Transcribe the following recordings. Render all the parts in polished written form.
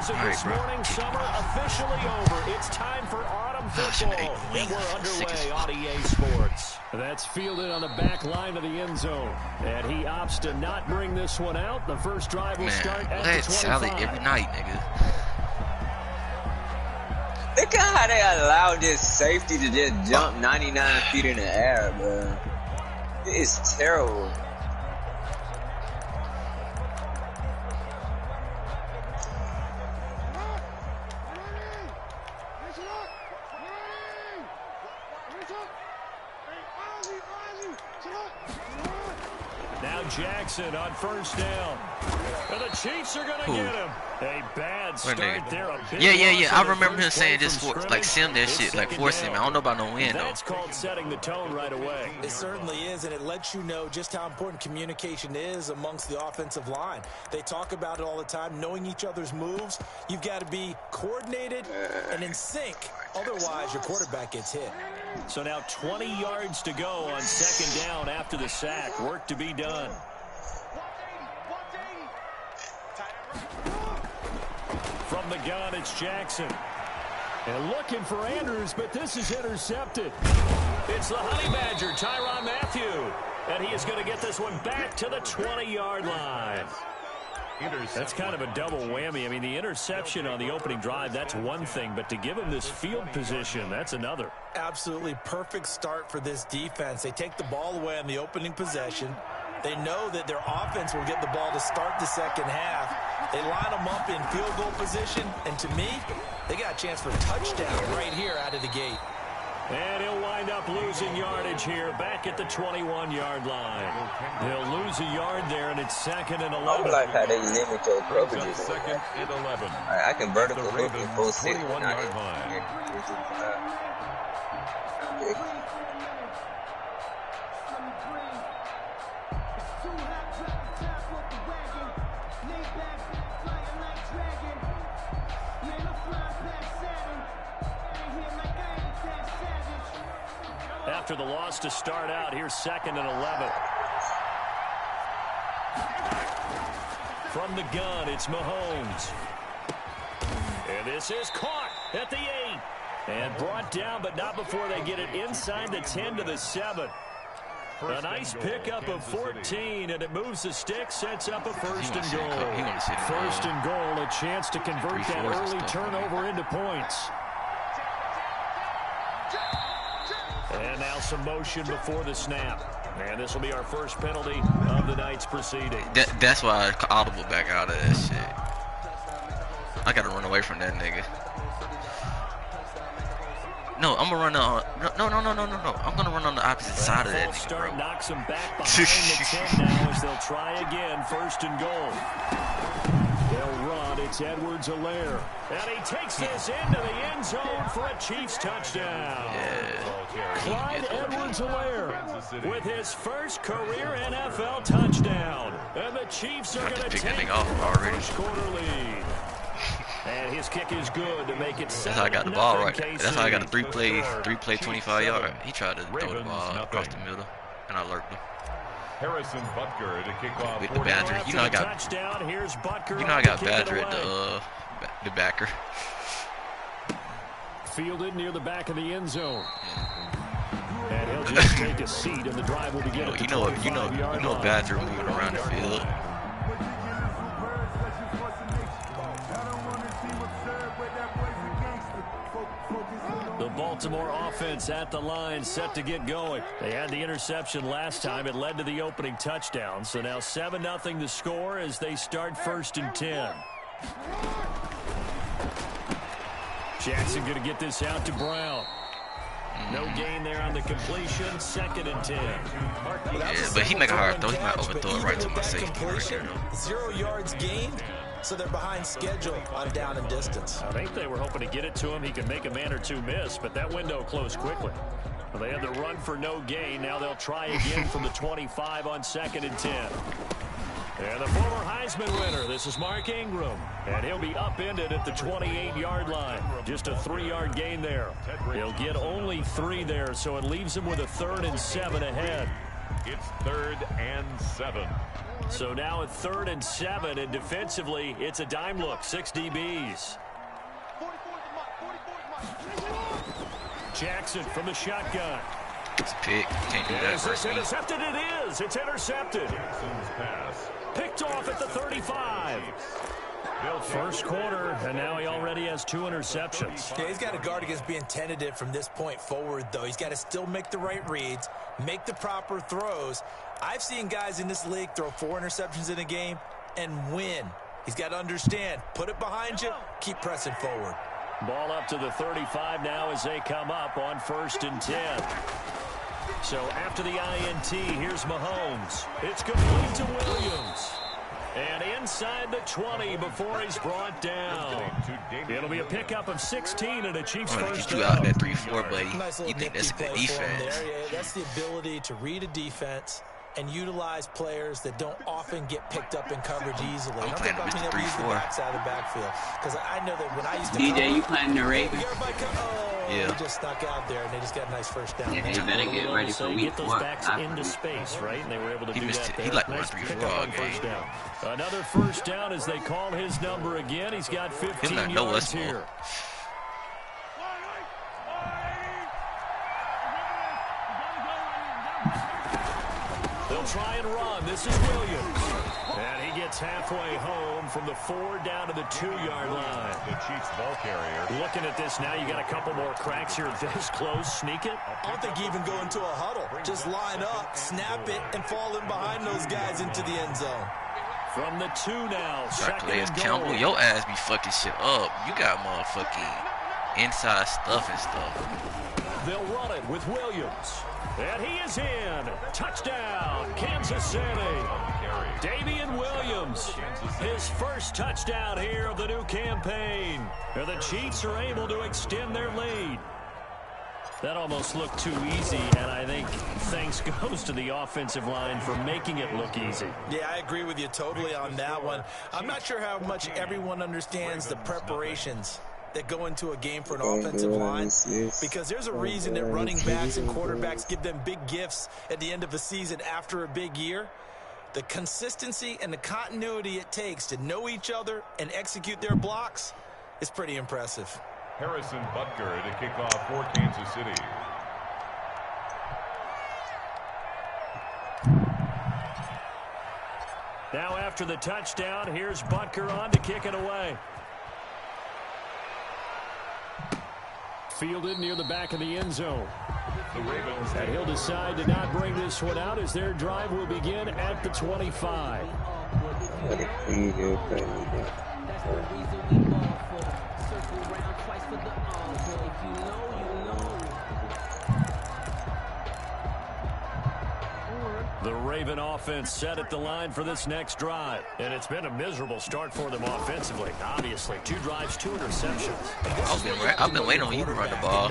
visit this morning. Summer officially over. It's time for autumn football. And we're underway on EA Sports. That's fielded on the back line of the end zone. And he opts to not bring this one out. The first drive will start at the 25. Sally every night, nigga. Look at how they allowed this safety to just jump 99 feet in the air, bro. It's terrible. Now Jackson on first down. And the Chiefs are going to get him. A bad start there. Yeah. I remember him saying just like sim that shit, like force him. I don't know about no win though. That's called setting the tone right away. It certainly is, and it lets you know just how important communication is amongst the offensive line. They talk about it all the time, knowing each other's moves. You've got to be coordinated and in sync. Otherwise, your quarterback gets hit. So now 20 yards to go on second down after the sack. Work to be done. From the gun, it's Jackson. And looking for Andrews, but this is intercepted. It's the Honey Badger, Tyrann Mathieu. And he is going to get this one back to the 20-yard line. That's kind of a double whammy. I mean, the interception on the opening drive, that's one thing. But to give him this field position, that's another. Absolutely perfect start for this defense. They take the ball away on the opening possession. They know that their offense will get the ball to start the second half. They line them up in field goal position. And to me, they got a chance for a touchdown right here out of the gate. And he'll wind up losing yardage here back at the 21-yard line. They'll lose a yard there, and it's second and 11. I like how they limit your coverages. Second and 11. I can vertical look and full set. 21-yard line. After the loss to start out, here's second and 11. From the gun, it's Mahomes. And this is caught at the 8. And brought down, but not before they get it inside the 10 to the 7. A nice pickup of 14, and it moves the stick, sets up a first and goal. First and goal, a chance to convert that early turnover into points. And now some motion before the snap. And this will be our first penalty of the night's proceeding. That's why I audible back out of that shit. I gotta run away from that nigga. No, I'm gonna run on. No. I'm gonna run on the opposite side of that nigga, start bro. knocks him back behind the 10 now as they'll try again. First and goal. They'll run. It's Edwards-Helaire. And he takes this into the end zone for a Chiefs touchdown. Clyde Edwards-Helaire with his first career NFL touchdown. And the Chiefs are going to take the first quarter lead. And his kick is good to make it 7-0. That's how I got the ball right. That's how I got a three-play 25-yard. He tried to throw the ball across the middle, and I lurked him. Harrison Butker to kick off with the Badger. You know I got Badger at the backer. Fielded near the back of the end zone. And he'll just take a seat, and the drive will begin at the 25-yard line. Badger moving around the field. The Baltimore offense at the line, set to get going. They had the interception last time. It led to the opening touchdown. So now 7-0 the score as they start first and 10. Jackson going to get this out to Brown. No gain there on the completion. Second and 10. Yeah, but he make a hard throw. He might overthrow it right to my safety. Right there, 0 yards gained. So they're behind schedule on down and distance. I think they were hoping to get it to him. He can make a man or two miss, but that window closed quickly. Well, they had the run for no gain. Now they'll try again from the 25 on second and 10. And the former Heisman winner, this is Mark Ingram. And he'll be upended at the 28-yard line. Just a 3-yard gain there. He'll get only 3 there, so it leaves him with a 3rd and 7 ahead. It's 3rd and 7. So now at 3rd and 7, and defensively, it's a dime look. 6 DBs. Jackson from the shotgun. It's a pick. Can't do that. Is this intercepted? It is. It's intercepted. Jackson's pass. Picked off at the 35. First quarter, and now he already has 2 interceptions. Yeah, he's got to guard against being tentative from this point forward, though. He's got to still make the right reads, make the proper throws. I've seen guys in this league throw 4 interceptions in a game and win. He's got to understand, put it behind you, keep pressing forward. Ball up to the 35 now as they come up on 1st and 10. So after the INT, here's Mahomes. It's complete to Williams. And inside the 20 before he's brought down. It'll be a pickup of 16 and a Chiefs first down. You out that 3-4, buddy. Nice You think that's a good defense. Yeah, that's the ability to read a defense and utilize players that don't often get picked up in coverage easily. I'm playing with Mr. 3-4. Backside of the backfield. Because I know that when I used to DJ, you playing the Ravens? Yeah. He just snuck out there, and they just got a nice first down. Yeah, they better get ready for week 4. Get those backs into space, right? And they were able to do that there. He like nice 3-4 all game. Down. Another first down as they call his number again. He's got 15 yards here. They'll try and run. This is Williams. And he gets halfway home from the 4 down to the 2-yard line. The Chiefs ball carrier. Looking at this now, you got a couple more cracks here. This close, sneak it. I don't think you even go into a huddle. Just line up, snap it, and fall in behind those guys into the end zone. From the 2 now, second and goal. Campbell, your ass be fucking shit up. You got motherfucking inside stuff and stuff. They'll run it with Williams. And he is in. Touchdown, Kansas City. Damian Williams, his first touchdown here of the new campaign. And the Chiefs are able to extend their lead. That almost looked too easy, and I think thanks goes to the offensive line for making it look easy. Yeah, I agree with you totally on that one. I'm not sure how much everyone understands the preparations that go into a game for an offensive line, because there's a reason that running backs and quarterbacks give them big gifts at the end of a season after a big year. The consistency and the continuity it takes to know each other and execute their blocks is pretty impressive. Harrison Butker to kick off for Kansas City. Now after the touchdown, here's Butker on to kick it away. Fielded near the back of the end zone. The Ravens. And he'll decide to not bring this one out as their drive will begin at the 25. The Raven offense set at the line for this next drive. And it's been a miserable start for them offensively. Obviously, 2 drives, 2 interceptions. I've been waiting on you to run the ball.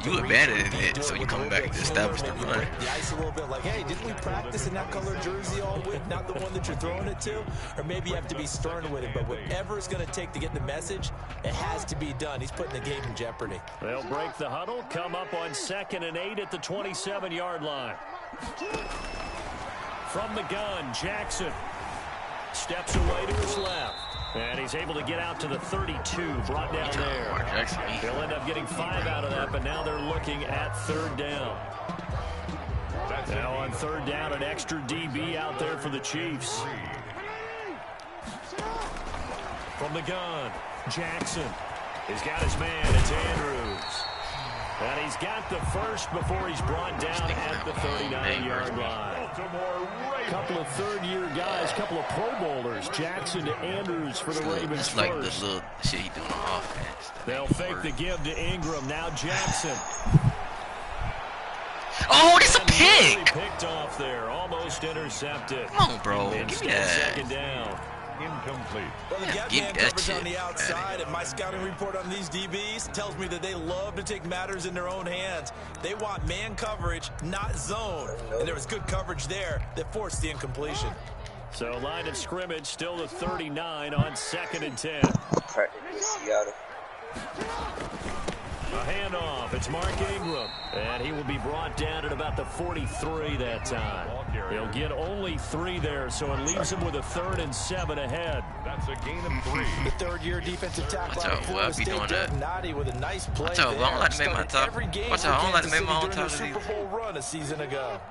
You abandoned it, so you come back to establish the run. The ice a little bit like, hey, didn't we practice in that color jersey all week? Not the one that you're throwing it to? Or maybe you have to be stern with it. But whatever it's going to take to get the message, it has to be done. He's putting the game in jeopardy. They'll break the huddle, come up on 2nd and 8 at the 27-yard line. From the gun, Jackson steps away to his left. And he's able to get out to the 32, brought down there. He'll end up getting 5 out of that, but now they're looking at 3rd down. Now on 3rd down, an extra DB out there for the Chiefs. From the gun, Jackson. He's got his man, it's Andrews. And he's got the first before he's brought down at the 39-yard line. Couple of 3rd-year guys, couple of Pro Bowlers, Jackson to Andrews for the Ravens first. Like the little shit he doing on offense. They'll fake the give to Ingram. Now Jackson. Oh, it's a pick! Really picked off there, almost intercepted. Come on, bro. Give me that. 2nd down. Incomplete. Well, the gap man coverage on the outside, and my scouting report on these DBs tells me that they love to take matters in their own hands. They want man coverage, not zone. And there was good coverage there that forced the incompletion. So line of scrimmage still to 39 on 2nd and 10. A handoff. It's Mark Ingram. And he will be brought down at about the 43 that time. He'll get only 3 there, so it leaves him with a 3rd and 7 ahead. That's a gain of 3. The third-year defensive tackle out of Florida State, Naughty with a nice play. I don't like to make my top. Watch out, I don't like to make my own top. Super Bowl run a season ago.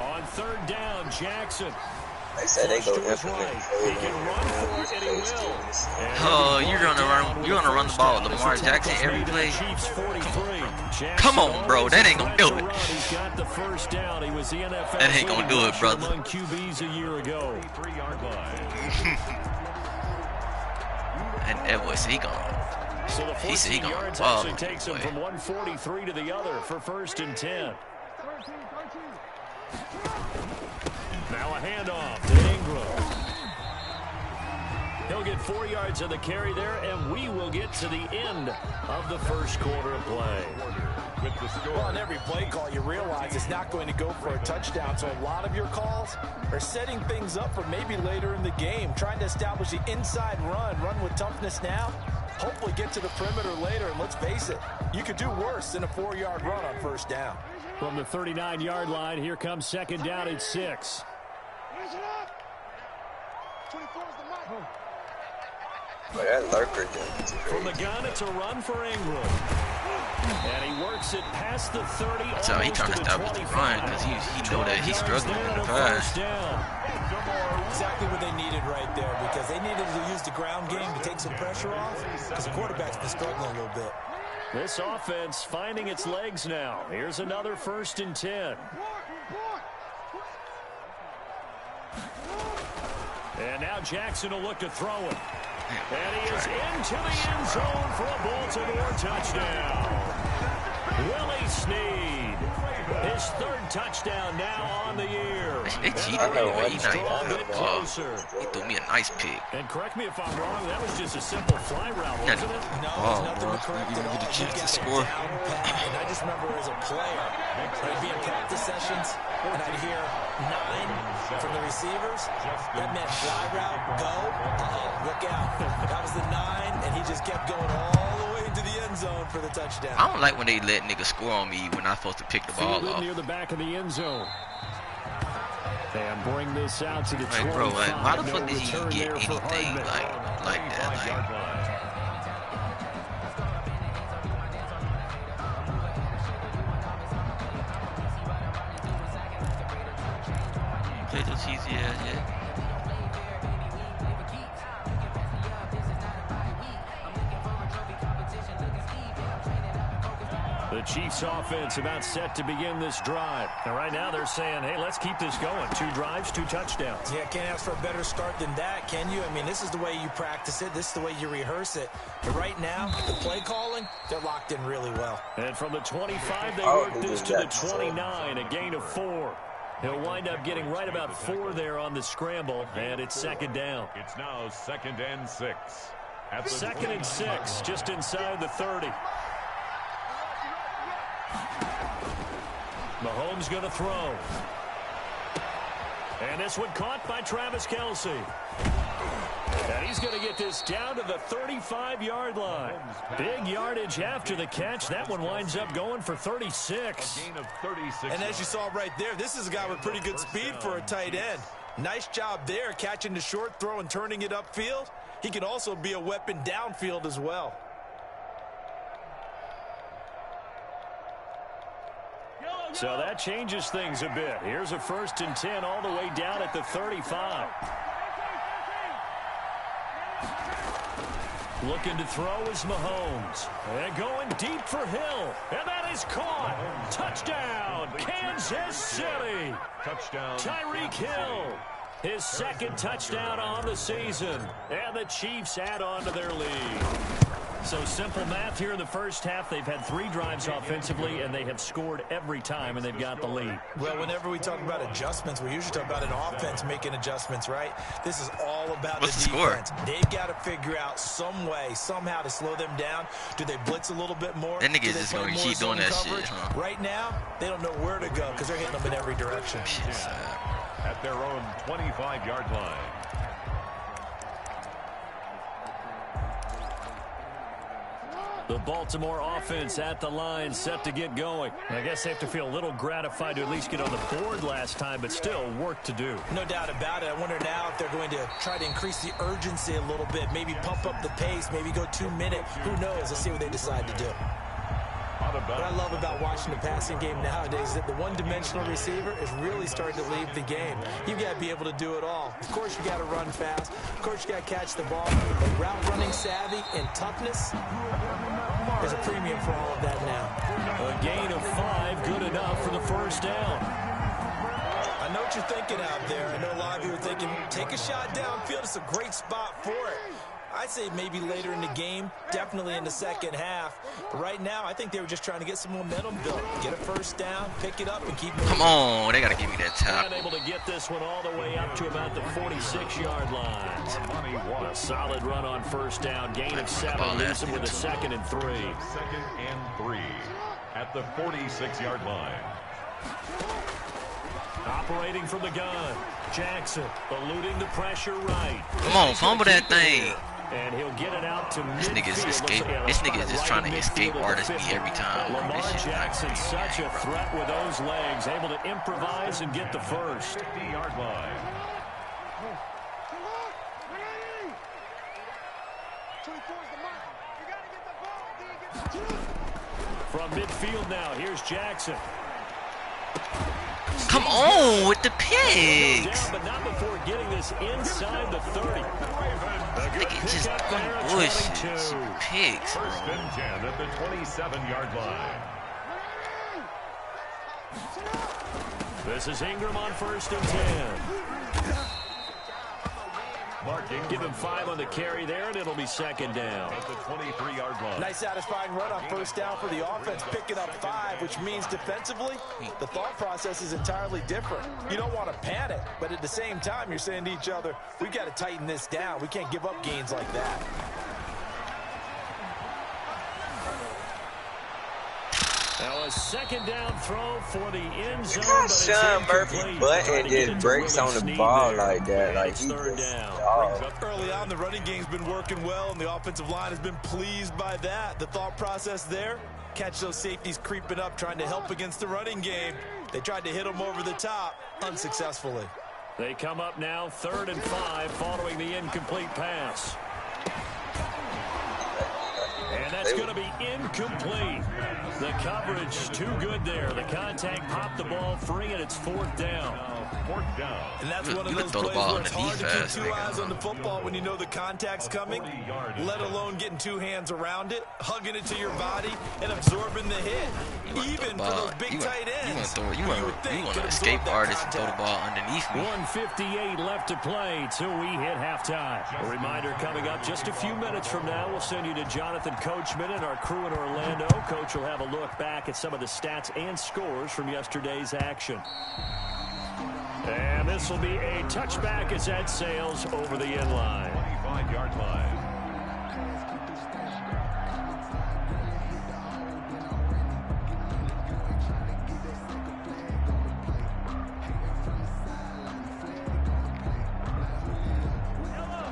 On 3rd down, Jackson. They said they go right. He can run for it, and he will. Oh, you're gonna run the ball with Lamar Jackson every play. Come on, bro. That ain't gonna do it. He's got the first down. He was the NFL that ain't gonna do it, brother. among QBs a year ago. And was he gone? So the 14 yards actually takes him from 143 to the other for 1st and 10. Now a handoff to Ingram. He'll get 4 yards of the carry there, and we will get to the end of the first quarter of play. Well, on every play call, you realize it's not going to go for a touchdown, so a lot of your calls are setting things up for maybe later in the game, trying to establish the inside run with toughness now, hopefully get to the perimeter later, and let's face it, you could do worse than a 4-yard run on 1st down. From the 39-yard line, here comes 2nd down at 6. From the gun, it's a run for Ingram. And he works it past the 30. So he trying to establish the run because he know that he's struggling in the pass. Exactly what they needed right there, because they needed to use the ground game to take some pressure off, because the quarterback's been struggling a little bit. This offense finding its legs now. Here's another 1st and 10. And now Jackson will look to throw it. And he is into the end zone for a Baltimore touchdown. Willie Snead, his 3rd touchdown now on the year. They cheated anyway. He threw me a nice pick. And correct me if I'm wrong, that was just a simple fly route, wasn't it? No, there's nothing to correct at all. You get a chance to score. And I just remember as a player, I'd be in practice sessions, and I'd hear 9 from the receivers. That meant fly route, go, look out. That was the 9, and he just kept going all the way into the end zone for the touchdown. I don't like when they let niggas score on me when I'm supposed to pick the ball off. Near the back of the end zone. And bring this out to the 25. Bro, why the fuck did he get anything like that? Play the cheesy ass, yeah. The Chiefs offense about set to begin this drive. And right now they're saying, hey, let's keep this going. 2 drives, 2 touchdowns. Yeah, can't ask for a better start than that, can you? I mean, this is the way you practice it. This is the way you rehearse it. But right now, the play calling, they're locked in really well. And from the 25, they work this to the 29, a gain of 4. He'll wind up getting right about 4 there on the scramble, and it's 2nd down. It's now 2nd and 6. 2nd and 6, just inside the 30. Mahomes going to throw. And this one caught by Travis Kelce. And he's going to get this down to the 35-yard line. Big yardage after the catch. That one winds up going for 36. A gain of 36. And as you saw right there, this is a guy with pretty good speed for a tight end. Nice job there, catching the short throw and turning it upfield. He can also be a weapon downfield as well. So that changes things a bit. Here's a 1st and 10 all the way down at the 35. Looking to throw is Mahomes. And going deep for Hill. And that is caught. Touchdown, Kansas City. Touchdown, Tyreek Hill. His 2nd touchdown on the season. And the Chiefs add on to their lead. So simple math here in the first half. They've had 3 drives offensively, and they have scored every time, and they've got the lead. Well, whenever we talk about adjustments, we usually talk about an offense making adjustments, right? This is all about the defense. They've got to figure out some way, somehow to slow them down. Do they blitz a little bit more? That nigga is just going to keep doing that shit, huh? Right now, they don't know where to go because they're hitting them in every direction. At their own 25-yard line. The Baltimore offense at the line, set to get going. I guess they have to feel a little gratified to at least get on the board last time, but still work to do. No doubt about it. I wonder now if they're going to try to increase the urgency a little bit, maybe pump up the pace, maybe go 2 minutes. Who knows? Let's see what they decide to do. What I love about watching the passing game nowadays is that the one-dimensional receiver is really starting to leave the game. You've got to be able to do it all. Of course, you got to run fast. Of course, you got to catch the ball. But route running savvy and toughness, there's a premium for all of that now. A gain of 5, good enough for the first down. I know what you're thinking out there. I know a lot of you are thinking, take a shot downfield. It's a great spot for it. I'd say maybe later in the game, definitely in the second half. But right now, I think they were just trying to get some momentum built. Get a first down, pick it up, and keep moving. Come on, they got to give me that tackle. Not able to get this one all the way up to about the 46-yard line. A solid run on first down. Gain of 7. Leaves them with a 2nd and 3. 2nd and 3 at the 46-yard line. Operating from the gun. Jackson eluding the pressure right. Come on, fumble that thing. And he'll get it out to midfield. This nigga is just trying to escape artist me every time. Lamar Jackson, such a threat with those legs, able to improvise and get the first. 50-yard line. From midfield now, here's Jackson. Come on with the pigs. But not before getting this inside the 30. Nigga just bullshit. Pigs. First and 10 at the 27-yard line. This is Ingram on 1st and 10. Marking, give him 5 on the carry there, and it'll be 2nd down. At the 23-yard line. Nice satisfying run on first down for the offense, picking up 5, which means defensively, the thought process is entirely different. You don't want to panic, but at the same time, you're saying to each other, we've got to tighten this down. We can't give up gains like that. Now a 2nd down throw for the end zone. Look how Sean Murphy button just breaks on the ball like that. Like he just early on, the running game's been working well, and the offensive line has been pleased by that. The thought process there, catch those safeties creeping up, trying to help against the running game. They tried to hit them over the top, unsuccessfully. They come up now 3rd and 5 following the incomplete pass. And that's going to be incomplete. The coverage too good there. The contact popped the ball free, and it's 4th down. 4th down. And that's one of those plays where it's hard to keep 2 eyes on the football when you know the contact's coming, let alone getting 2 hands around it, hugging it to your body, and absorbing the hit. Even for those big tight ends. You want to escape artist and throw the ball underneath me. 1:58 left to play till we hit halftime. A reminder coming up just a few minutes from now. We'll send you to Jonathan Coachman and our crew in Orlando. Coach will have a look back at some of the stats and scores from yesterday's action. And this will be a touchback as that sails over the end line. 25-yard line.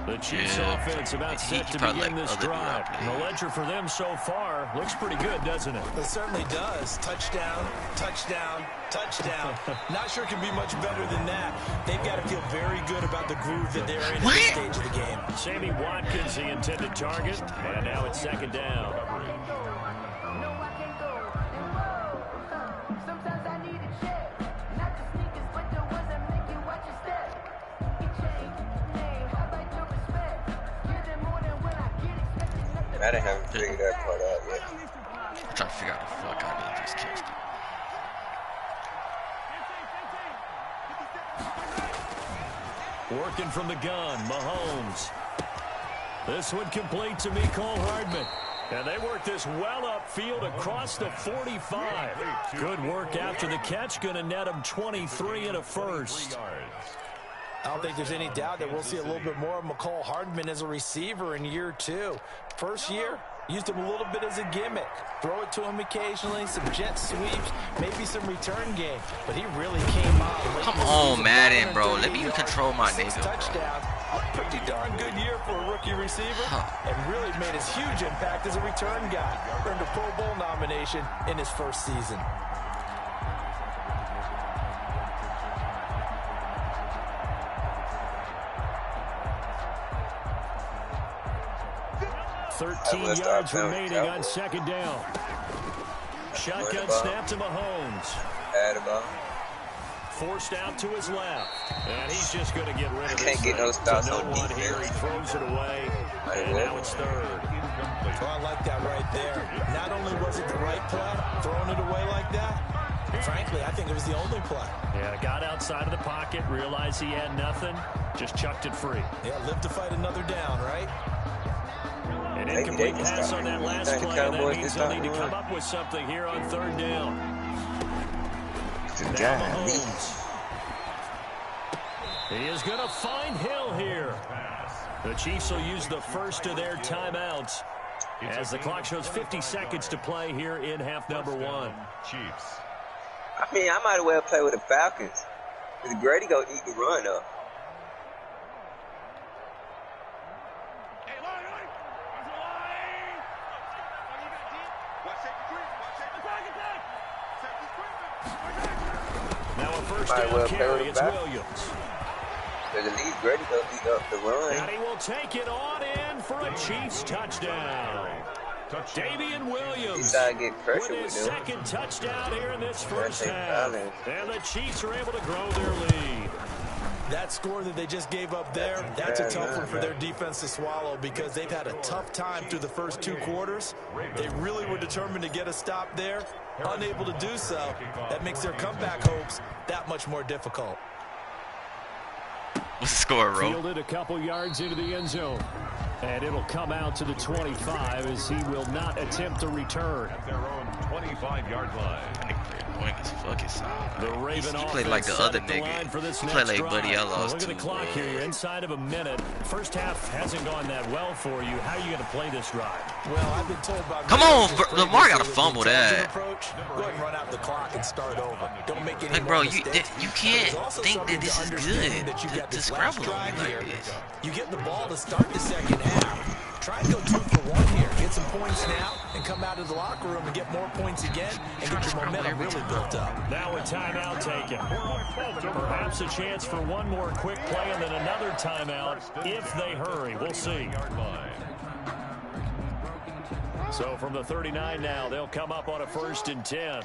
The Chiefs offense about set to begin this drive. The ledger for them so far looks pretty good, doesn't it? It certainly does. Touchdown, touchdown, touchdown. Not sure it can be much better than that. They've got to feel very good about the groove that they're in at this stage of the game. Sammy Watkins, the intended target, and now it's 2nd down. I haven't figured that part out yet. I'm trying to figure out the fuck I did just catch it. Working from the gun, Mahomes. This one complete to Mecole Hardman. And they work this well upfield across the 45. Good work after the catch. Going to net them 23 and a first. I don't think there's any doubt that we'll see a little bit more of McCole Hardman as a receiver in year 2. First year, used him a little bit as a gimmick. Throw it to him occasionally, some jet sweeps, maybe some return game. But he really came out. Come on, Madden, bro. Let me control my nigga, touchdowns. A pretty darn good year for a rookie receiver. And really made his huge impact as a return guy. Earned a Pro Bowl nomination in his first season. 13 yards remaining on second down. Shotgun snap to Mahomes. Forced out to his left. And he's just going to get rid of it. Can't get no stops no on one defense. here. He throws it away. And now it's third. Well, I like that right there. Not only was it the right play, throwing it away like that, frankly, I think it was the only play. Yeah, got outside of the pocket, realized he had nothing, just chucked it free. Yeah, live to fight another down, right? An incomplete pass on that last play, and that means they'll need to come up with something here on third down. Now Mahomes. He is going to find Hill here. The Chiefs will use the first of their timeouts as the clock shows 50 seconds to play here in half number 1. Chiefs. I mean, I might as well play with the Falcons. Because Grady going to eat the run up. Now a first down carry, it's Williams. Because at least Grady going to eat up the run. And he will take it on in for a Chiefs touchdown. Davian Williams with his second touchdown here in this first half. And the Chiefs are able to grow their lead. That score that they just gave up there, that's a tough one for their defense to swallow because they've had a tough time through the first 2 quarters. They really were determined to get a stop there, unable to do so. That makes their comeback hopes that much more difficult. What's the score, Ro? Fielded a couple yards into the end zone. And it'll come out to the 25 as he will not attempt to return. At their own 25-yard line. The Raven he played like the other nigga. He played like Buddy. I lost. Look at the clock here. You're inside of a minute. First half hasn't gone that well for you. How are you going to play this drive? Well, I've been told by come on, Lamar got to fumble that. Approach, go ahead and run out the clock and start over. Don't make any like, bro, you can't think that this is good to scramble like this. You get the ball to start the second half. Try and go 2 for 1 here. Get some points now and come out of the locker room and get more points again and get your momentum really built up. Now a timeout taken. Perhaps a chance for one more quick play and then another timeout if they hurry. We'll see. So from the 39 now, they'll come up on a 1st and 10.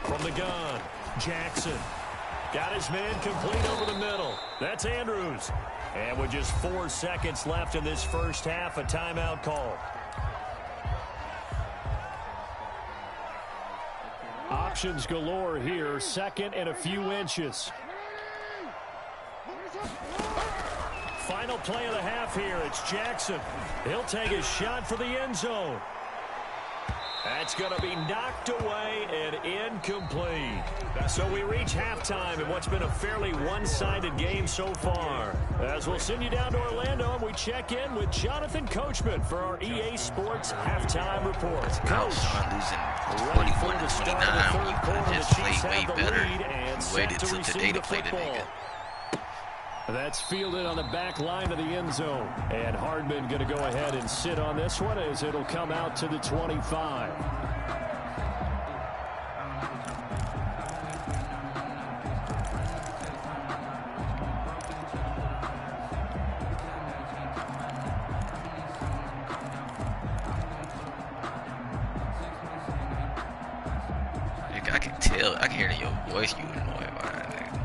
From the gun, Jackson. Got his man complete over the middle. That's Andrews. And with just 4 seconds left in this first half, a timeout call. Options galore here. 2nd and a few inches. Final play of the half here. It's Jackson. He'll take a shot for the end zone. That's going to be knocked away and incomplete. So we reach halftime in what's been a fairly one-sided game so far. As we'll send you down to Orlando, and we check in with Jonathan Coachman for our EA Sports Halftime Report. Coach, ready for the start of the third quarter. The Chiefs have the lead and set to receive the football. That's fielded on the back line of the end zone. And Hardman going to go ahead and sit on this one as it'll come out to the 25. I can tell. I can hear in your voice you annoyed by that nigga.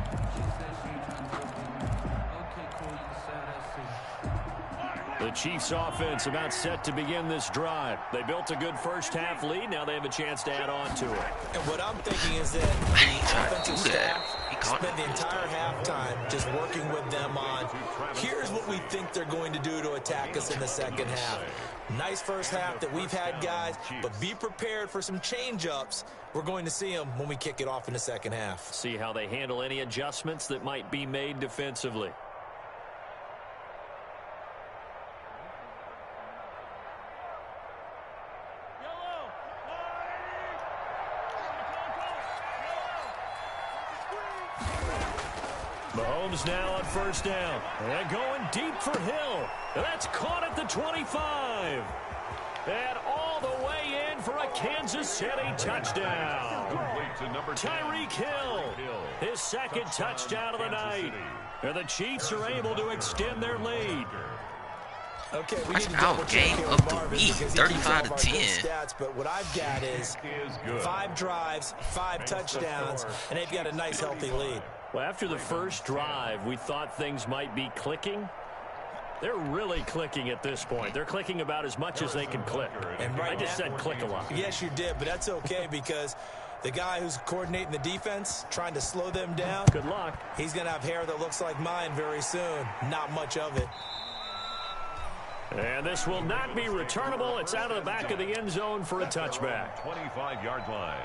The The Chiefs offense about set to begin this drive. They built a good first half lead. Now they have a chance to add on to it. And what I'm thinking is that the offensive staff spent the entire halftime just working with them on, here's what we think they're going to do to attack us in the second half. Nice first half that we've had, guys, but be prepared for some change-ups. We're going to see them when we kick it off in the second half. See how they handle any adjustments that might be made defensively. Mahomes now on first down. And going deep for Hill. That's caught at the 25. And all the way in for a Kansas City touchdown. Tyreek Hill, his second touchdown of the night. And the Chiefs are able to extend their lead. Okay, we That's need to our game of the week, 35-10. Stats, but what I've got is 5 drives, 5 touchdowns, and they've got a nice, healthy lead. Well, after the first drive, we thought things might be clicking. They're really clicking at this point. They're clicking about as much as they can click. And right I just said click a lot. Yes, you did, but that's okay because the guy who's coordinating the defense, trying to slow them down, good luck. He's going to have hair that looks like mine very soon. Not much of it. And this will not be returnable. It's out of the back of the end zone for a touchback. 25-yard line.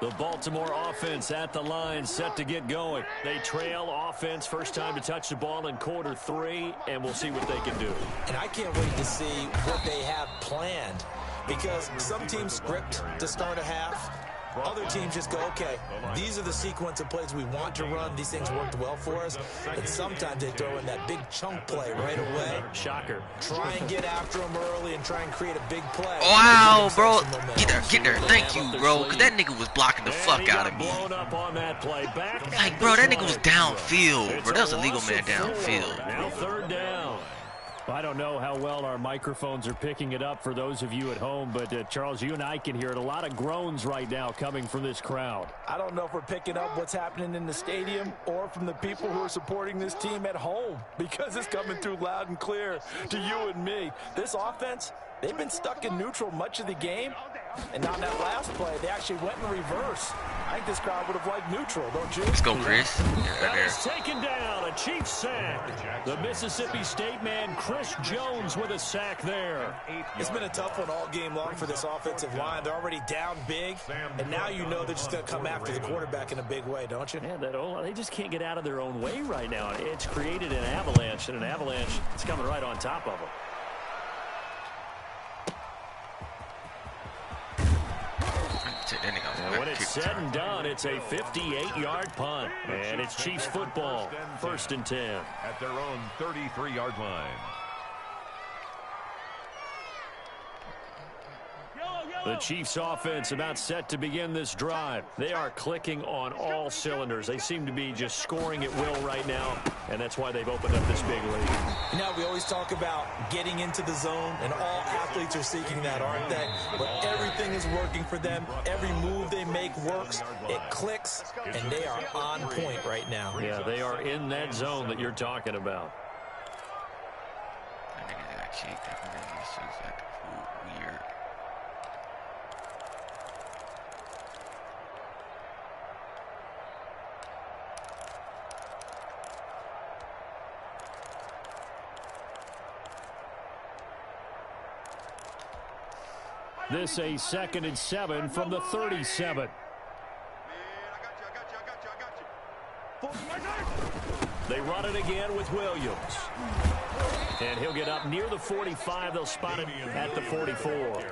The Baltimore offense at the line, set to get going. They trail offense, first time to touch the ball in quarter 3, and we'll see what they can do. And I can't wait to see what they have planned, because some teams script to start a half. Other teams just go, okay, these are the sequence of plays we want to run. These things worked well for us. And sometimes they throw in that big chunk play right away. Shocker. Try and get after them early and try and create a big play. Wow, bro. Get there. Thank you, bro. Because that nigga was blocking the fuck out of me. Blown up on that play. Back like, bro, that nigga was downfield. Bro, that was a legal man downfield. Now third down. I don't know how well our microphones are picking it up for those of you at home, but Charles, you and I can hear it. A lot of groans right now coming from this crowd. I don't know if we're picking up what's happening in the stadium or from the people who are supporting this team at home, because it's coming through loud and clear to you and me. This offense, they've been stuck in neutral much of the game, and on that last play, they actually went in reverse. I think this crowd would have liked neutral, don't you? Let's go, Chris. That is taken down, a Chiefs sack. The Mississippi State man, Chris Jones, with a sack there. It's been a tough one all game long for this offensive line. They're already down big, and now you know they're just going to come after the quarterback in a big way, don't you? Yeah, they just can't get out of their own way right now. It's created an avalanche, and an avalanche is coming right on top of them. And when it's said and done, it's a 58-yard punt. And it's Chiefs football, 1st and 10. At their own 33-yard line. The Chiefs offense about set to begin this drive. They are clicking on all cylinders. They seem to be just scoring at will right now, and that's why they've opened up this big lead. You know, we always talk about getting into the zone, and all athletes are seeking that, aren't they? But everything is working for them. Every move they make works. It clicks, and they are on point right now. Yeah, they are in that zone that you're talking about. Weird. This a 2nd and 7 from the 37. They run it again with Williams. And he'll get up near the 45. They'll spot it at the 44.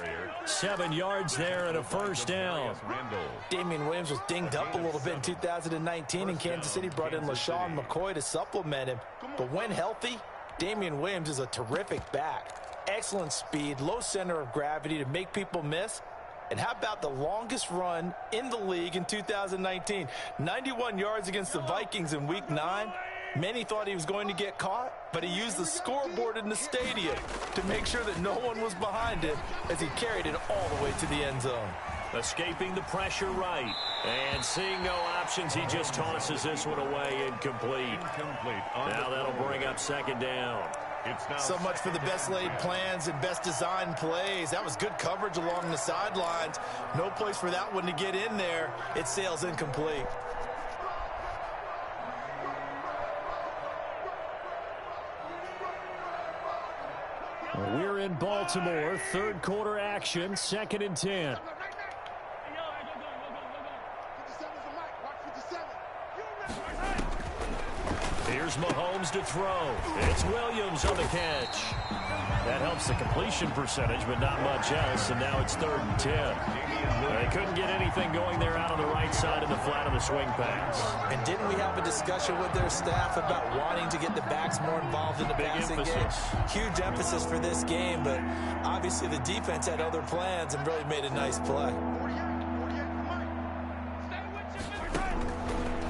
7 yards there and a first down. Damian Williams was dinged up a little bit in 2019, and Kansas City brought in LaShawn McCoy to supplement him. But when healthy, Damian Williams is a terrific back. Excellent speed, low center of gravity to make people miss. And how about the longest run in the league in 2019? 91 yards against the Vikings in Week 9. Many thought he was going to get caught, but he used the scoreboard in the stadium to make sure that no one was behind him as he carried it all the way to the end zone. Escaping the pressure right. And seeing no options, he just tosses this one away incomplete. Now that'll bring up second down. So much for the best laid plans and best designed plays. That was good coverage along the sidelines. No place for that one to get in there. It sails incomplete. We're in Baltimore, third quarter action, 2nd and 10. Here's Mahomes to throw. It's Williams on the catch. That helps the completion percentage, but not much else, and now it's 3rd and 10. They couldn't get anything going there out on the right side of the flat of the swing pass. And didn't we have a discussion with their staff about wanting to get the backs more involved in the passing game? Huge emphasis for this game, but obviously the defense had other plans and really made a nice play.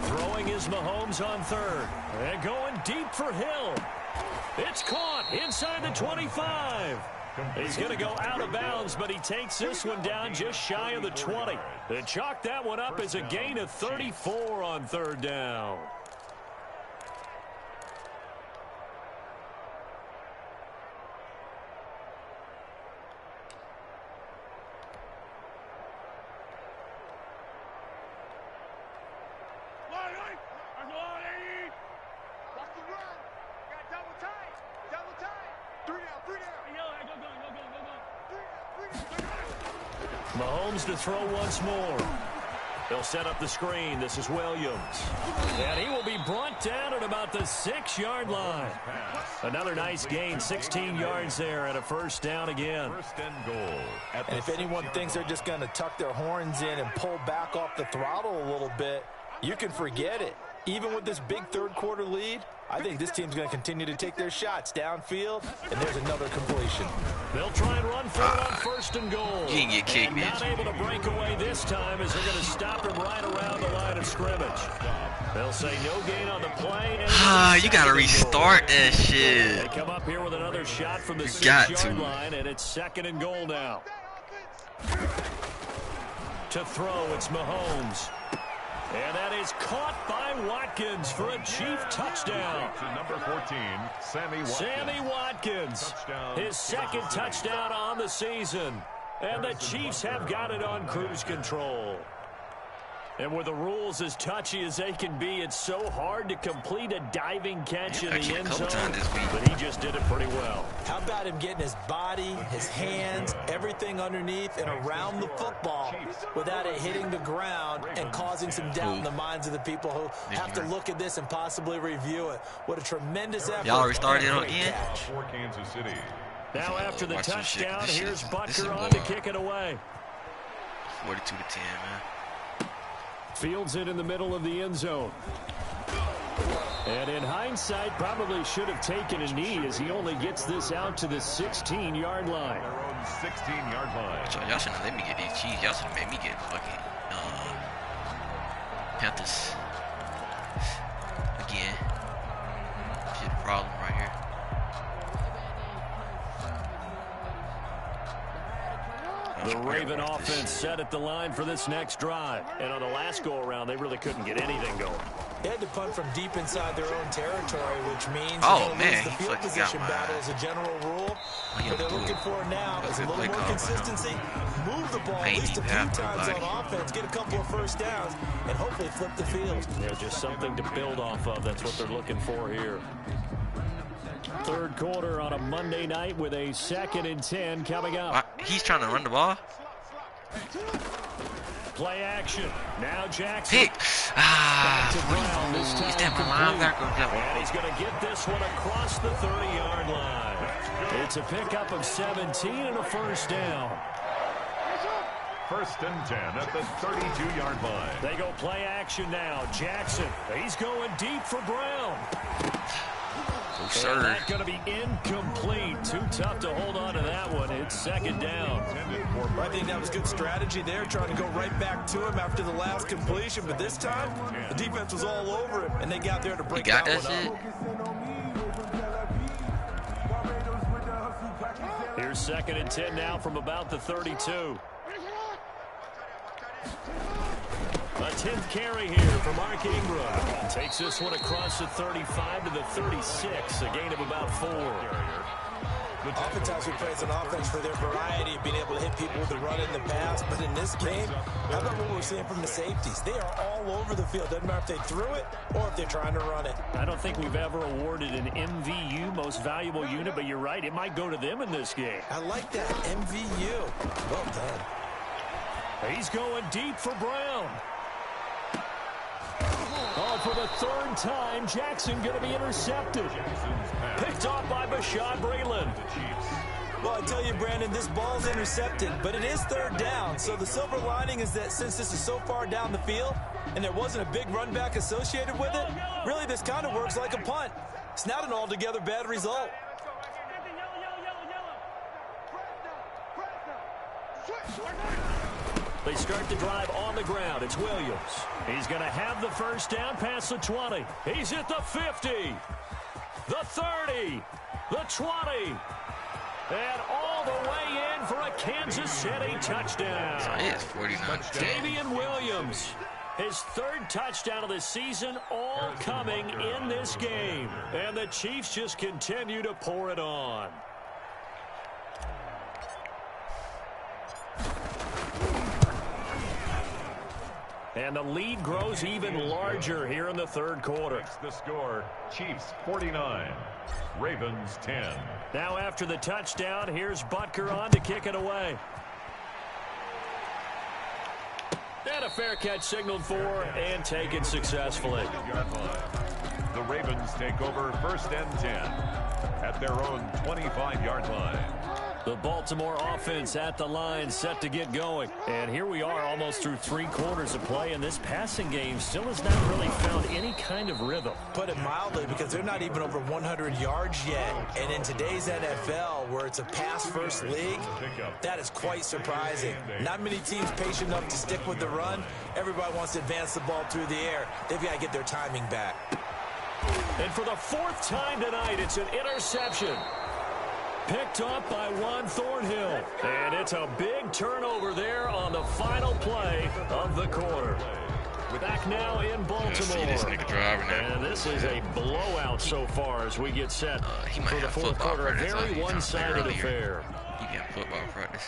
Throwing is Mahomes on 3rd. And going deep for Hill. It's caught inside the 25. He's going to go out of bounds, but he takes this one down just shy of the 20. They chalk that one up as a gain of 34 on 3rd down. Mahomes to throw once more. They'll set up the screen. This is Williams. And he will be brought down at about the 6-yard line. Another nice gain, 16 yards there, and a 1st down again. 1st and goal. And if anyone thinks they're just going to tuck their horns in and pull back off the throttle a little bit, you can forget it. Even with this big 3rd quarter lead, I think this team's going to continue to take their shots downfield, and there's another completion. They'll try and run for it on 1st and goal. You can get kicked, man. Not able to break away this time as they're going to stop him right around the line of scrimmage. They'll say no gain on the play. You got to restart that shit. They come up here with another shot from the 6-yard line, and it's 2nd and goal now. To throw, it's Mahomes. And that is caught by Watkins for a Chief touchdown. Number 14, Sammy Watkins. Sammy Watkins, his 2nd touchdown on the season. And the Chiefs have got it on cruise control. And with the rules as touchy as they can be, it's so hard to complete a diving catch in the end zone. But he just did it pretty well. How about him getting his body, his hands, everything underneath and around the football without it hitting the ground and causing some doubt in the minds of the people who have to look at this and possibly review it. What a tremendous effort. Y'all restarted it again? For Kansas City. Now after the touchdown, here's Butker on to kick it away. 42-10, man. Fields it in the middle of the end zone. And in hindsight, probably should have taken a knee as he only gets this out to the 16-yard line. Their own 16-yard line. Y'all shouldn't let me get these cheese. Y'all should have made me get fucking Panthers. Again. Shit, problem right here. The Raven offense set at the line for this next drive. And on the last go-around, they really couldn't get anything going. They had to punt from deep inside their own territory, which means man, the field position battle as a general rule. What they're looking for now is a little more consistency, move the ball at least a few times on offense, get a couple of 1st downs, and hopefully flip the field. Yeah, just something to build off of. That's what they're looking for here. 3rd quarter on a Monday night with a 2nd and 10 coming up. He's trying to run the ball. Play action. Now Jackson. Pick. Back to Brown. This time And he's going to get this one across the 30-yard line. It's a pickup of 17 and a 1st down. 1st and 10 at the 32-yard line. They go play action now. Jackson. He's going deep for Brown. And that's going to be incomplete. Too tough to hold on to that one. It's second down. I think that was good strategy there, trying to go right back to him after the last completion. But this time, the defense was all over him, and they got there to break that one up. Here's second and 10 now from about the 32. A 10th carry here for Mark Ingram. Takes this one across the 35 to the 36, a gain of about 4. Oftentimes we praise an offense for their variety of being able to hit people with the run and the pass, but in this game, how about what we're seeing from the safeties? They are all over the field. Doesn't matter if they threw it or if they're trying to run it. I don't think we've ever awarded an MVU, most valuable unit, but you're right, it might go to them in this game. I like that, MVU. Well done. He's going deep for Brown. Oh, for the third time, Jackson going to be intercepted. Picked off by Bashaud Breeland. Well, I tell you, Brandon, this ball's intercepted, but it is third down. So the silver lining is that since this is so far down the field and there wasn't a big run back associated with it, really this kind of works like a punt. It's not an altogether bad result. They start the drive on the ground. It's Williams. He's going to have the first down past the 20. He's at the 50, the 30, the 20, and all the way in for a Kansas City touchdown. So it is 49. Davian Williams, his third touchdown of the season, all coming in this game. And the Chiefs just continue to pour it on. And the lead grows even larger here in the third quarter. The score, Chiefs 49, Ravens 10. Now after the touchdown, here's Butker on to kick it away. And a fair catch signaled for and taken successfully. The Ravens take over first and 10 at their own 25-yard line. The Baltimore offense at the line, set to get going. And here we are almost through 3 quarters of play, and this passing game still has not really found any kind of rhythm. Put it mildly, because they're not even over 100 yards yet. And in today's NFL, where it's a pass-first league, that is quite surprising. Not many teams patient enough to stick with the run. Everybody wants to advance the ball through the air. They've got to get their timing back. And for the 4th time tonight, it's an interception. Picked up by Juan Thornhill. And it's a big turnover there on the final play of the quarter. Back now in Baltimore. This nigga driving now. And this is a blowout so far as we get set for the fourth quarter. A very one-sided affair. He got football practice.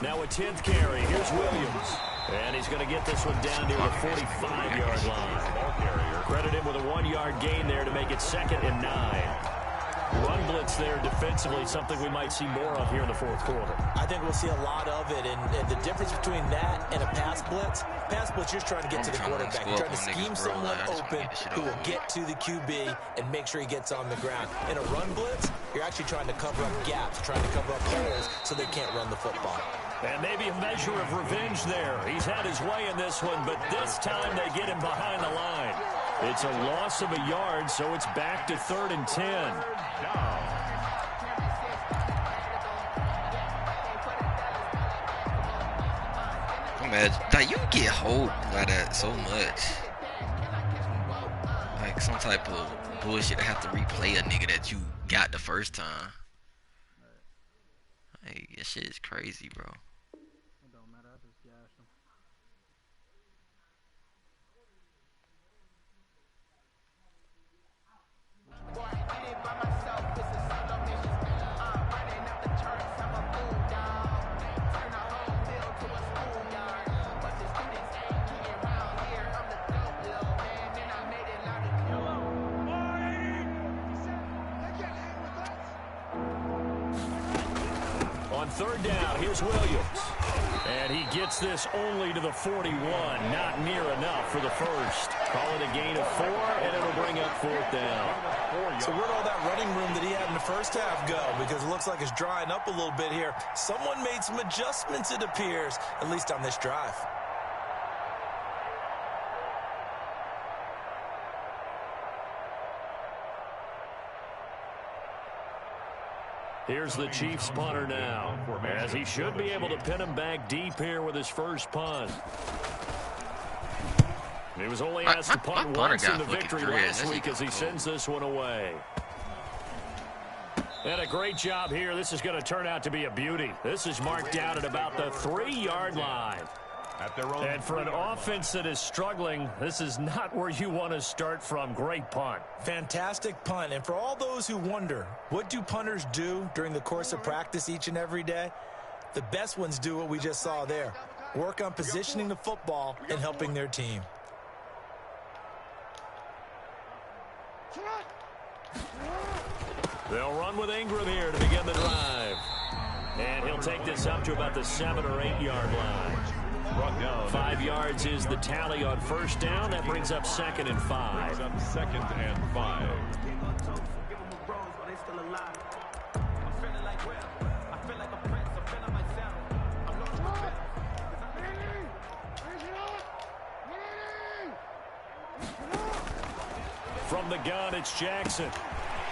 Now a 10th carry. Here's Williams. And he's going to get this one down near the 45-yard line. Credit him with a 1-yard gain there to make it 2nd and 9. Run blitz there defensively, something we might see more of here in the fourth quarter. I think we'll see a lot of it, and the difference between that and a pass blitz, you're trying to get to the quarterback. You're trying to scheme someone open who will get to the QB and make sure he gets on the ground. In a run blitz, you're actually trying to cover up gaps, trying to cover up holes so they can't run the football. And maybe a measure of revenge there. He's had his way in this one, but this time they get him behind the line. It's a loss of a yard, so it's back to 3rd and 10. Imagine, like, you get hold by that so much. Like some type of bullshit to have to replay a nigga that you got the first time. Hey, that shit is crazy, bro. On 3rd down, here's Williams. And he gets this only to the 41. Not near enough for the first. Call it a gain of 4, and it'll bring up 4th down. So where'd all that running room that he had in the first half go? Because it looks like it's drying up a little bit here. Someone made some adjustments, it appears, at least on this drive. Here's the Chiefs punter now, as he should be able to pin him back deep here with his first punt. He was only asked to punt once in the victory last week as he sends this one away. And a great job here. This is going to turn out to be a beauty. This is marked down at about the 3-yard line. And for an offense that is struggling, this is not where you want to start from. Great punt. Fantastic punt. And for all those who wonder, what do punters do during the course of practice each and every day? The best ones do what we just saw there. Work on positioning the football and helping their team. They'll run with Ingram here to begin the drive. And he'll take this up to about the 7- or 8-yard line. 5 yards is the tally on first down. That brings up 2nd and 5. From the gun, it's Jackson.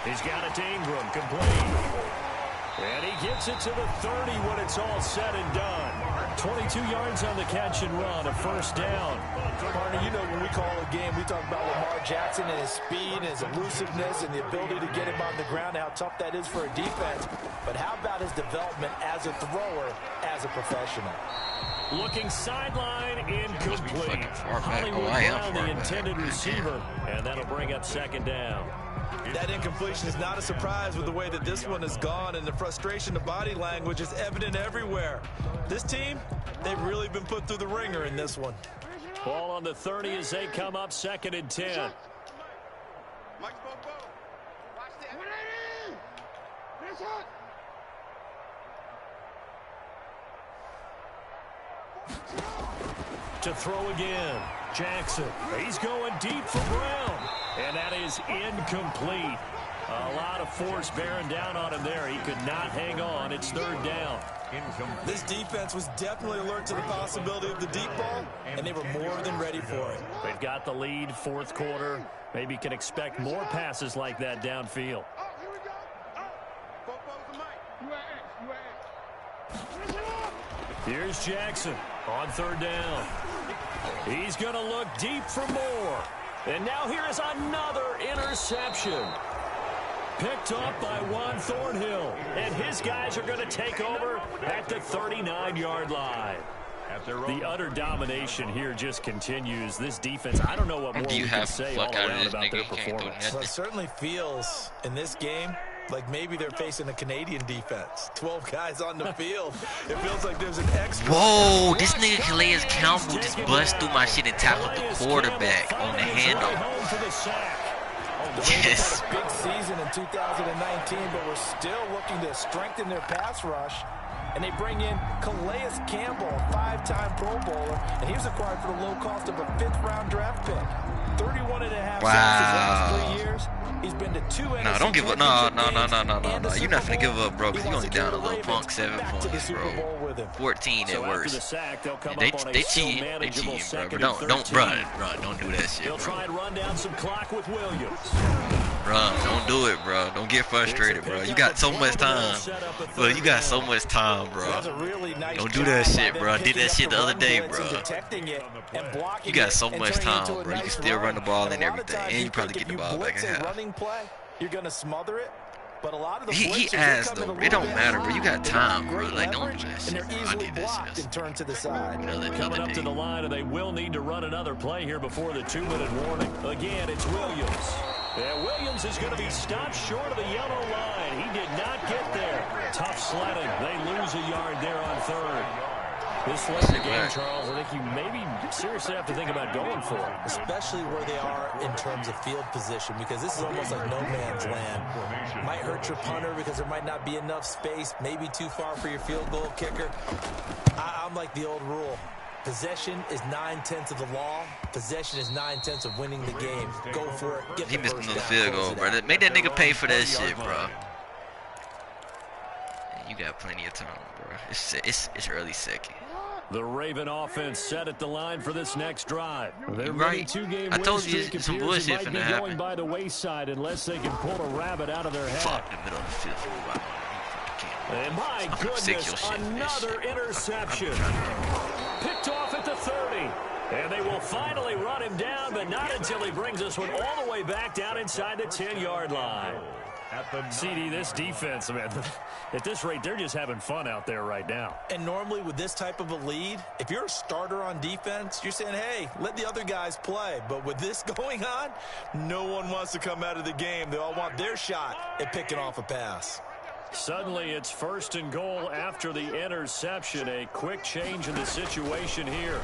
He's got it to Ingram, complete. And he gets it to the 30 when it's all said and done. 22 yards on the catch and run, a first down. Partner, you know when we call a game, we talk about Lamar Jackson and his speed and his elusiveness and the ability to get him on the ground, how tough that is for a defense. But how about his development as a thrower, as a professional? Looking sideline, incomplete. Hollywood Brown, the intended receiver, and that'll bring up 2nd down. That incompletion is not a surprise with the way that this one has gone, and the frustration, the body language is evident everywhere. This team, they've really been put through the ringer in this one. Ball on the 30 as they come up 2nd and 10. To throw again, Jackson. He's going deep for Brown. And that is incomplete. A lot of force bearing down on him there. He could not hang on. It's 3rd down. This defense was definitely alert to the possibility of the deep ball, and they were more than ready for it. They've got the lead, 4th quarter. Maybe can expect more passes like that downfield. Here's Jackson on 3rd down. He's going to look deep for more. And now here is another interception. Picked up by Juan Thornhill. And his guys are going to take over at the 39-yard line. The utter domination here just continues. This defense, I don't know what more we can say all around about their performance. Well, it certainly feels in this game like maybe they're facing a Canadian defense. 12 guys on the field. It feels like there's an extra. Whoa, this nigga Calais Campbell just bust through my shit and tackled the quarterback on the handoff. Yes. Had a big season in 2019, but we're still looking to strengthen their pass rush. And they bring in Calais Campbell, a 5-time Pro Bowler, and he was acquired for the low cost of a 5th-round draft pick. 31.5 sacks his last 3 years. He's been to 2 NFC. No, don't give up. No. You're not finna give up, bro, because you only down a little punk 7 points, bro. 14 at worst. They cheating. They cheating, bro. But don't do that shit, bro. They'll try and run down some clock with Williams. Bro, don't do it, bro. Don't get frustrated, bro. You got so much time. Bro, you got so much time, bro. Don't do that shit, bro. I did that shit the other day, bro. You got so much time, bro. You can still run the ball and everything. And you probably get the ball back in half. You're going to smother it. But a lot of the he asked, though. It don't matter, bro. You got time, bro. Like, don't do that shit, bro. I did that shit. Turn to the side. Coming up to the line, and they will need to run another play here before the 2-minute warning. Again, it's Williams. And Williams is going to be stopped short of the yellow line. He did not get there. Tough sledding. They lose a yard there on 3rd. This late in the game, Charles, I think you maybe seriously have to think about going for it. Especially where they are in terms of field position, because this is almost like no man's land. Might hurt your punter because there might not be enough space, maybe too far for your field goal kicker. I'm like the old rule. Possession is 9/10 of the law. Possession is 9/10 of winning the game. Go for it. Get he missed another field goal, bro. Make that nigga pay for that shit, bro. You got plenty of time, bro. It's early 2nd. The Raven offense set at the line for this next drive. They're right. I told you some bullshit finna happen. Going by the wayside unless they can pull a rabbit out of their hat. Fuck the middle of the field. And my goodness, another interception. Picked off at the 30. And they will finally run him down, but not until he brings us one all the way back down inside the 10-yard line. CD, this defense, man, at this rate, they're just having fun out there right now. And normally with this type of a lead, if you're a starter on defense, you're saying, hey, let the other guys play. But with this going on, no one wants to come out of the game. They all want their shot at picking off a pass. Suddenly, it's 1st and goal after the interception. A quick change in the situation here.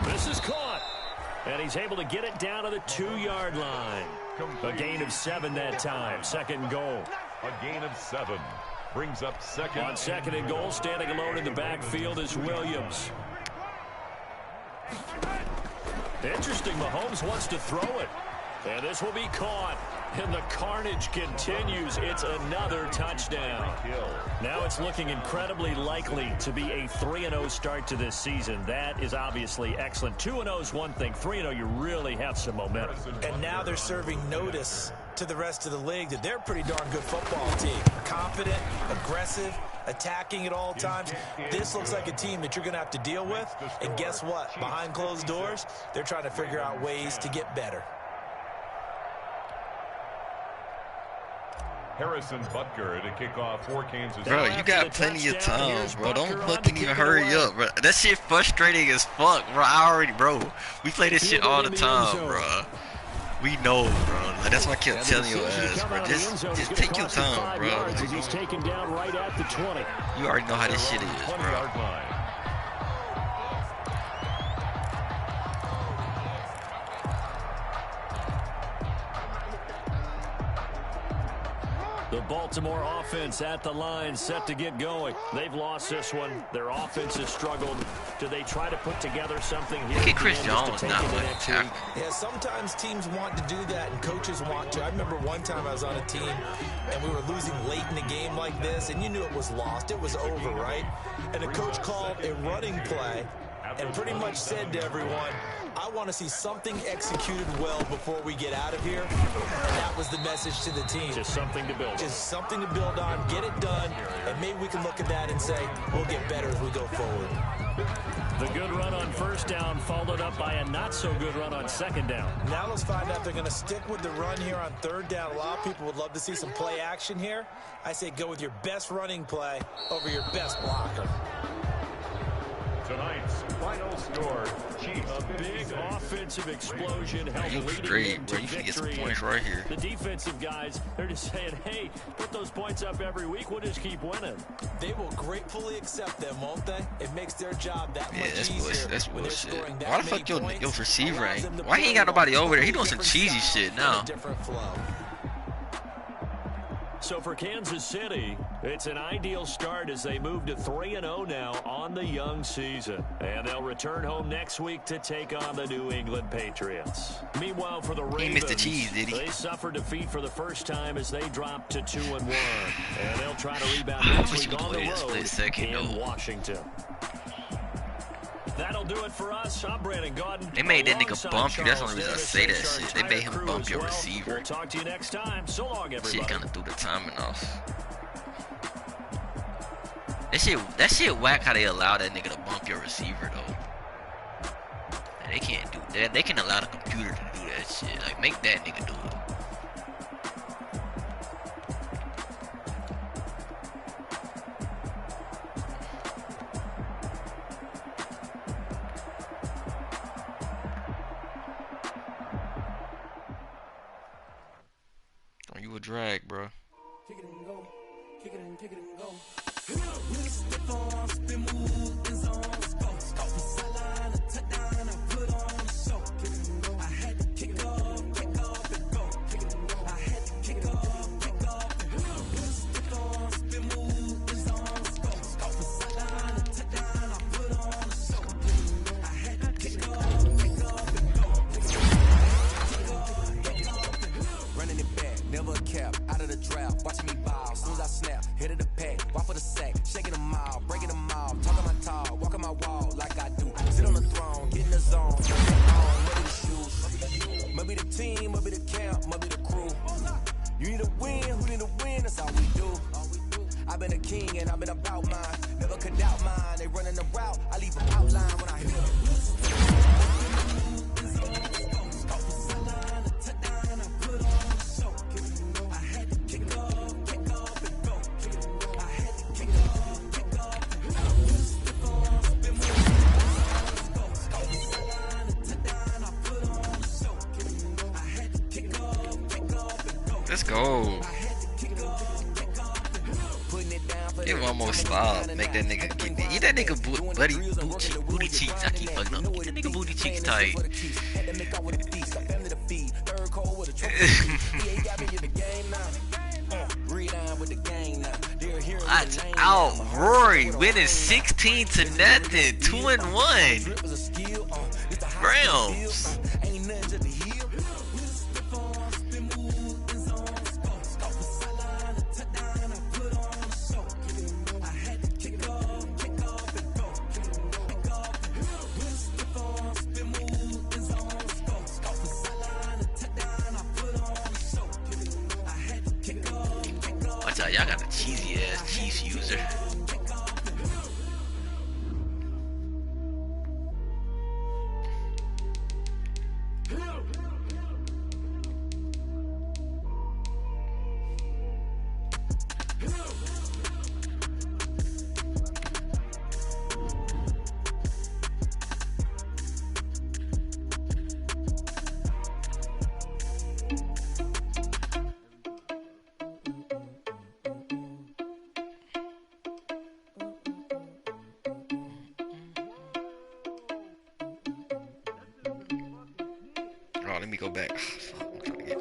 This is caught. And he's able to get it down to the 2-yard line. A gain of 7 that time. 2nd and goal. A gain of 7. Brings up 2nd. On 2nd and goal, standing alone in the backfield is Williams. Interesting, Mahomes wants to throw it. And this will be caught. And the carnage continues. It's another touchdown. Now it's looking incredibly likely to be a 3-0 start to this season. That is obviously excellent. 2-0 is one thing. 3-0, you really have some momentum. And now they're serving notice to the rest of the league that they're a pretty darn good football team. Confident, aggressive, attacking at all times. This looks like a team that you're going to have to deal with. And guess what? Behind closed doors, they're trying to figure out ways to get better. Harrison Butker to kick off for Kansas City. Bro, you got plenty of time, bro. Don't fucking even hurry up, bro. That shit frustrating as fuck, bro. We play this shit all the time, bro. We know, bro. Like, that's why I kept telling your ass, bro. Just take your time, bro. He's taken down right at the 20. You already know how this shit is, bro. The Baltimore offense at the line, set to get going. They've lost this one. Their offense has struggled. Do they try to put together something here? Look at Chris Jones not like tackle. Yeah, sometimes teams want to do that and coaches want to. I remember one time I was on a team and we were losing late in the game like this, and you knew it was lost. It was over, right? And the coach called a running play and pretty much said to everyone, I want to see something executed well before we get out of here. And that was the message to the team. Just something to build on. Just something to build on, get it done, and maybe we can look at that and say, we'll get better as we go forward. The good run on 1st down followed up by a not-so-good run on 2nd down. Now let's find out if they're going to stick with the run here on 3rd down. A lot of people would love to see some play action here. I say go with your best running play over your best blocker. Tonight's final score, Chiefs. A big offensive explosion helped You lead straight, to bro. You can get some victory. points right here. The defensive guys, they're just saying, hey, put those points up every week. We'll just keep winning. They will gratefully accept them, won't they? It makes their job that much that's easier. bullshit. That's when they're bullshit. scoring that Why the fuck many your points. receiver Allows ain't? them to Why he ain't got play nobody over there? He doing different some cheesy style shit and now. a different flow. So for Kansas City, it's an ideal start as they move to 3-0 now on the young season. And they'll return home next week to take on the New England Patriots. Meanwhile, for the Ravens, He missed the cheese, did he? They suffered defeat for the first time as they dropped to 2-1. And they'll try to rebound next week on the road in Washington. That'll do it for us. I'm Brandon Gordon. They made that nigga bump you. That's the only reason I say that shit. They made him bump your receiver. We'll talk to you next time. So long, everybody. Shit kind of threw the timing off. That shit whack how they allow that nigga to bump your receiver though. And they can't do that. They can allow the computer to do that shit. Like make that nigga do it. You a drag, bro. Kick it and go. Kick it and go. I had to kick off and go. Kick it and go. I had to kick off and go. Spin move, the zones go. Off the sideline, a touchdown, I put on a show. I had to kick off and go. Running it back, never a cap, out of the draft, watching me ball, as soon as I snap, hit of the pack, walk for the sack, shaking them all, breaking them all, talking my tall, walking my wall like I do, sit on the throne, get in the zone, maybe the shoes, maybe the team, maybe the camp, maybe the crew, you need a win, who need a win, that's all we do. I've been a king and I've been about mine. Never could doubt mine. They running the route. I leave them outline when I hear Let's go. Give one more stop. Make that nigga get that nigga booty cheeks. I keep fucking up. Get that nigga booty cheeks tight. That's out. Rory winning 16-0, 2-1. Rams. Y'all got a cheesy ass Chiefs user. Let me go back. I'm trying to get.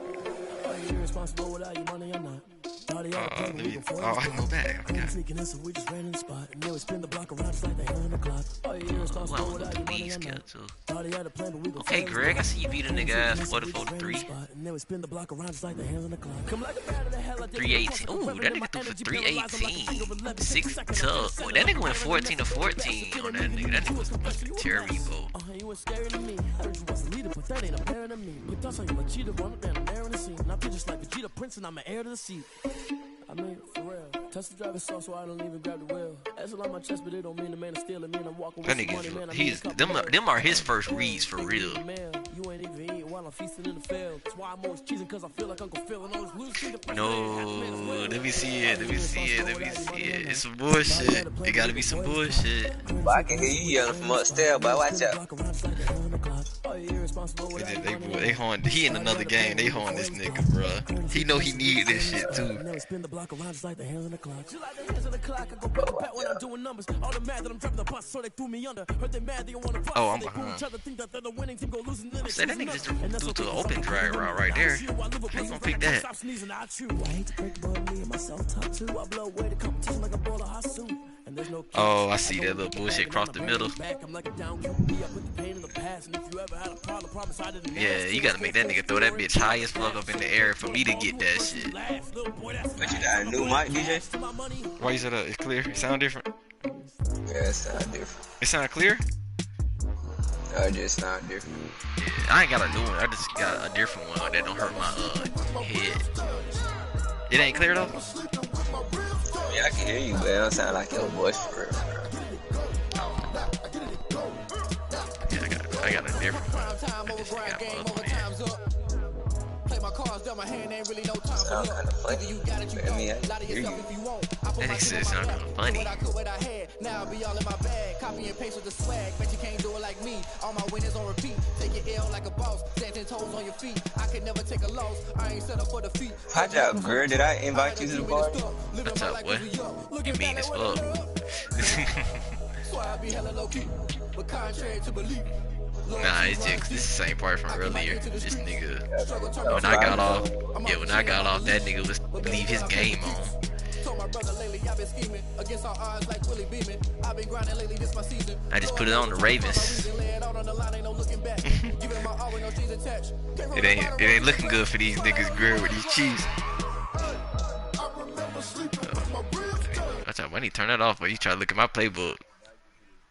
I can go back. I forgot. Okay, Greg, I see you beat a nigga ass 44-3. 318. Ooh, that nigga threw for 318. 6 tough. Boy, that nigga went 14-14 on that nigga. That nigga was fucking terrible. You was scared of me. I heard you was a leader, but that ain't apparent to me. Put thoughts on you, a cheater, run up down there in the scene. Now just like Vegeta Prince, and I'm an heir to the seat. I mean, for real. Touch the driver's soft, so I don't even grab the wheel. That's on my chest, but it don't mean the man is stealing me. And I'm walking with money, man. He's them are his first reads for real. You ain't even eating while I'm feasting in the field. That's why I'm always cheesing, cause I feel like Uncle Phil and always losing. No, let me see it. It's some bullshit. It gotta be some bullshit. But I can hear you yelling from upstairs, but watch out. They horn. He in another game. They horn this nigga, bruh. He know he need this shit too. Oh, I'm behind. Say that nigga just threw to the open drag route right there. How you gonna pick that? Oh, I see that little bullshit across the middle. Yeah, you gotta make that nigga throw that bitch high as fuck up in the air for me to get that shit. But you got a new mic, DJ? Why you said it's clear? It sound different? Yeah, it sound different. It sound clear? No, it just sound different. Yeah, I ain't got a new one. I just got a different one that don't hurt my head. It ain't clear though? Yeah, I can hear you, but it don't sound like your voice for real. Yeah, I got a different one. I just got my other one in. Sound kind of funny. I mean, I hear you. That nigga said it sound kind of funny. Now be all in my bag, copy and paste with the swag. Bet you can't do it like me. All my winners on repeat. Take your L like a boss. Stand 10 toes on your feet. I could never take a loss. I ain't set up for defeat. Watch out, girl. Did I invite you to the party? What's up, what? You mean as fuck. So I be hella low key, but contrary to belief. Nah, it's just this is the same part from earlier. This nigga, when I got off, that nigga was leave his game on. I just put it on the Ravens. It ain't looking good for these niggas grill with these Chiefs. Watch out, when he turn that off, but he try to look at my playbook.